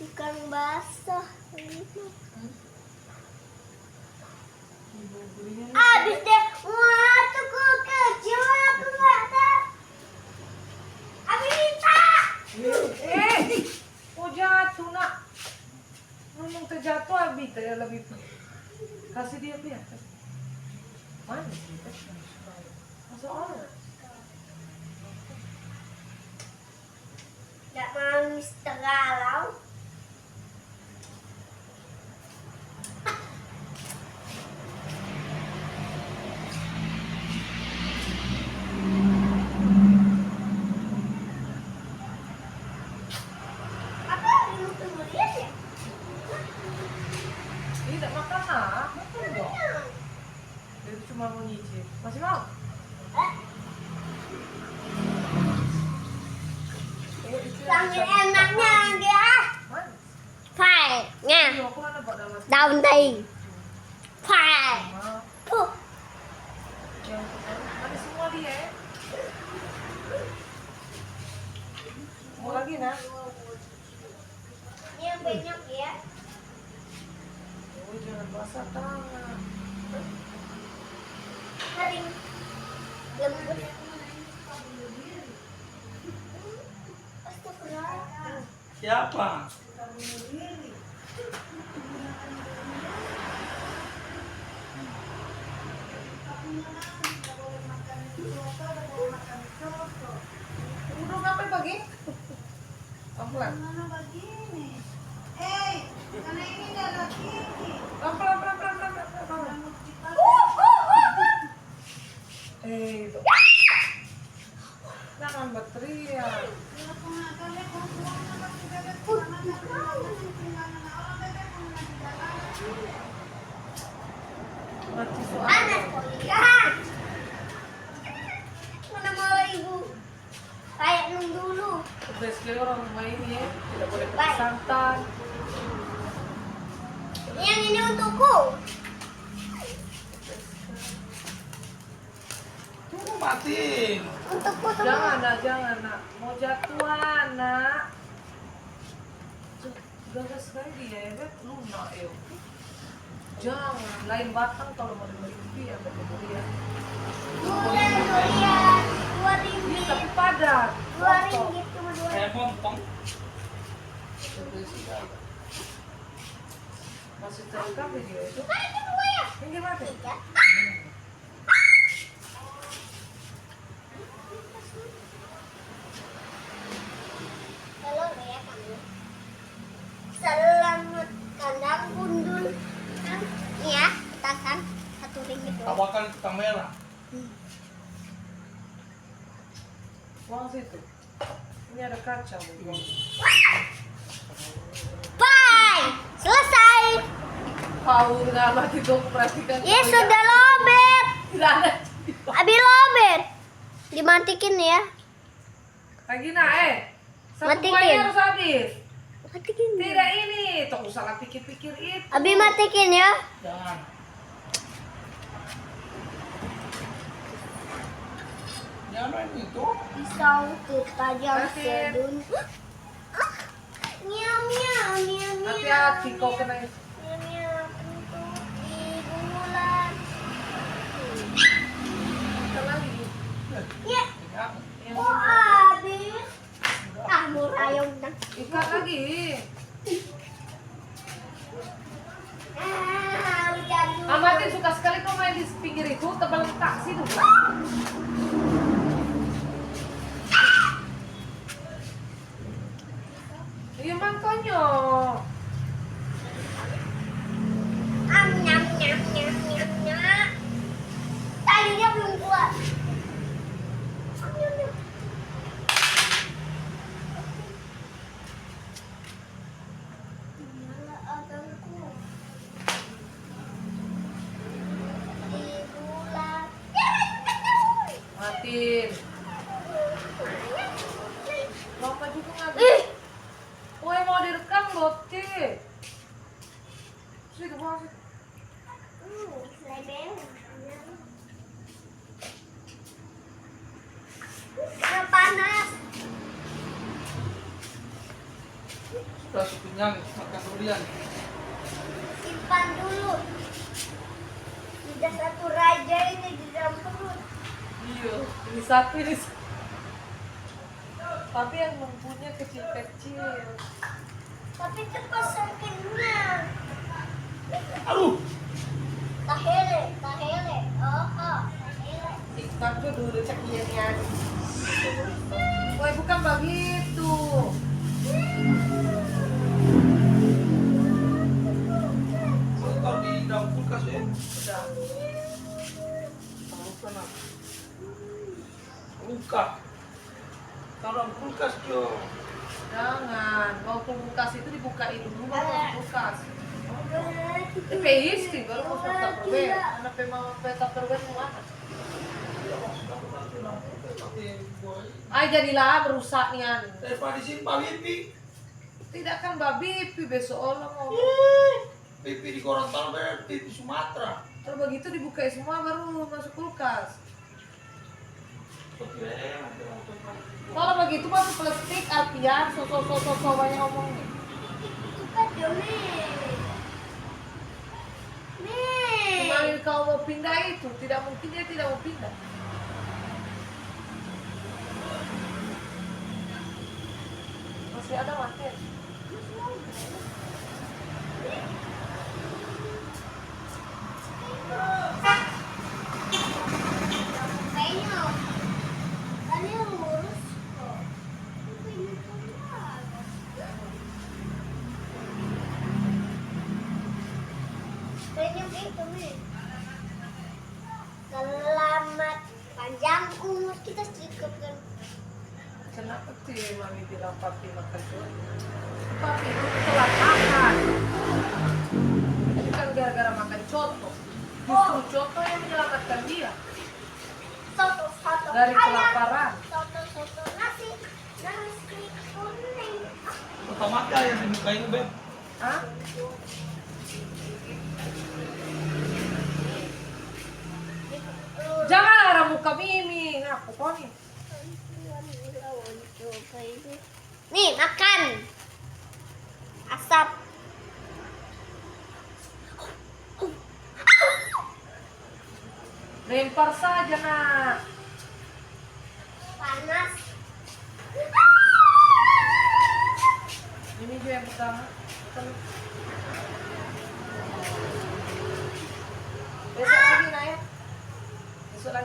Ikan basah. Abis deh. Wah, tuh kecil aku nggak tahu. Abis minta. Oh jatuh nak. Ngomong terjatuh Abi lebih. Kasih dia biar. Mana sih? Masa orang? Nggak mau Mister Galau. Apa ini tunggu lihat ya? Tidak makan nak. Makan dong. Dia cuma mau nyicip. Masih mau? Sangat enaknya dia. Mana? Phải nha. Aku mana pada mas. Daun tây. Phải. Tuh. Ada semua dia. Mau lagi nak? Ini yang banyak ya. Oh jangan basah tangan. Kering. Lembut. Astagfirullah. Siapa? Udah ngapain pagi? Pelan. Pelan. Itu. Jangan berteriak. Mati soal. Panas kuliah. Mana mau ibu? Kayak nung dulu. Udah sekali orang rumah ini ya, tidak boleh pakai santan. Yang ini untukku. Tunggu matiin. Untukku tuh. Jangan nak. Mau jatuhan nak. Gagas sekali dia ya, lunak ya. Jangan, lain batang kalau mau dibeli ya, betul ya. Durian. 2 ringgit. Ini tapi padat. 2 ringgit cuma 2 ringgit. Potong. Masih cakap video itu. Kan itu 2 ya? Ini gimana? 3. Telur ya kamu. Selamat kandang gundul. Nih ya, petasan 1 ringgit. Tawakan kamera. Uang situ. Ini ada kaca. Bye. Selesai. Kau nggak mati dong perhatikan. Ya sudah lobet. Tidak ada. Abi lobet. Dimatikin ya. Lagi nak satu Matikin. kuahnya harus habis. Matikin. Tidak ini. Tuh salah pikir-pikir itu. Abi matikin ya. Jangan. Jangan main itu. Pisau tajam Mati. sedun. Miau miau miau miau. Hati-hati kau kena. Miau miau untuk di bulan. Kita lagi. Ya. Jangan. Yang Oh habis. Ah murayong dah. ikat lagi. Hujan dulu. Amatin suka sekali kau main di pinggir itu tebal taksi tuh. Iya makanya. Nyam nyam nyam nyam nyam. Tadinya belum kuat. Nyam, nyam. Nyala abangku. Di bulan. Matiin. Mama juga nggak. Ih, Woi mau direkam loh, Ci. Sini bawah sini. selebeng. Udah kenyang makan durian. Simpan dulu. Sudah satu raja ini di dalam perut. Iya, ini satu ini. Tapi yang mempunyai kecil-kecil. Tapi cepat kenyang. Aduh, Tahele. Oh, tahele. TikTok tuh dulu cek iya. Woi, bukan begitu. saya tahu di dalam kulkas ya. Udah. Tahu kena. Luka. Taruh dalam kulkas Jo. Jangan, mau kulkas itu dibukain dulu baru masuk kulkas. TPI sih baru masuk Tupperware. Anak mau Tupperware mau mana? Ay jadilah merusak nian. Daripada di sini Pak Bibi. Tidak kan babi pi besok orang mau. Bibi di Gorontalo berarti di Sumatera. Kalau begitu dibuka semua baru masuk kulkas. Kalau begitu masuk plastik Alpian, sosok banyak ngomongnya. Itu kan Jome. Nih. Kemarin kau mau pindah itu, tidak mungkin dia tidak mau pindah. Masih ada makin. Kayaknya tadi lurus kok. Ini keluar. Kayaknya itu nih. Selamat panjang umur kita cukup kan. Kenapa sih mami bilang papi makan dulu? Papi itu telat makan. Ini kan gara-gara makan coto. Justru coto yang menyelamatkan dia Soto dari ayam. kelaparan. Soto nasi kuning. Pertama kali yang dibukain Beb. Hah? Jangan arah muka Mimi. Ngaku kau nih. Nih makan. Asap. Lempar saja nak. Panas. Ini juga yang pertama. Besok lagi nak ya. Besok lagi.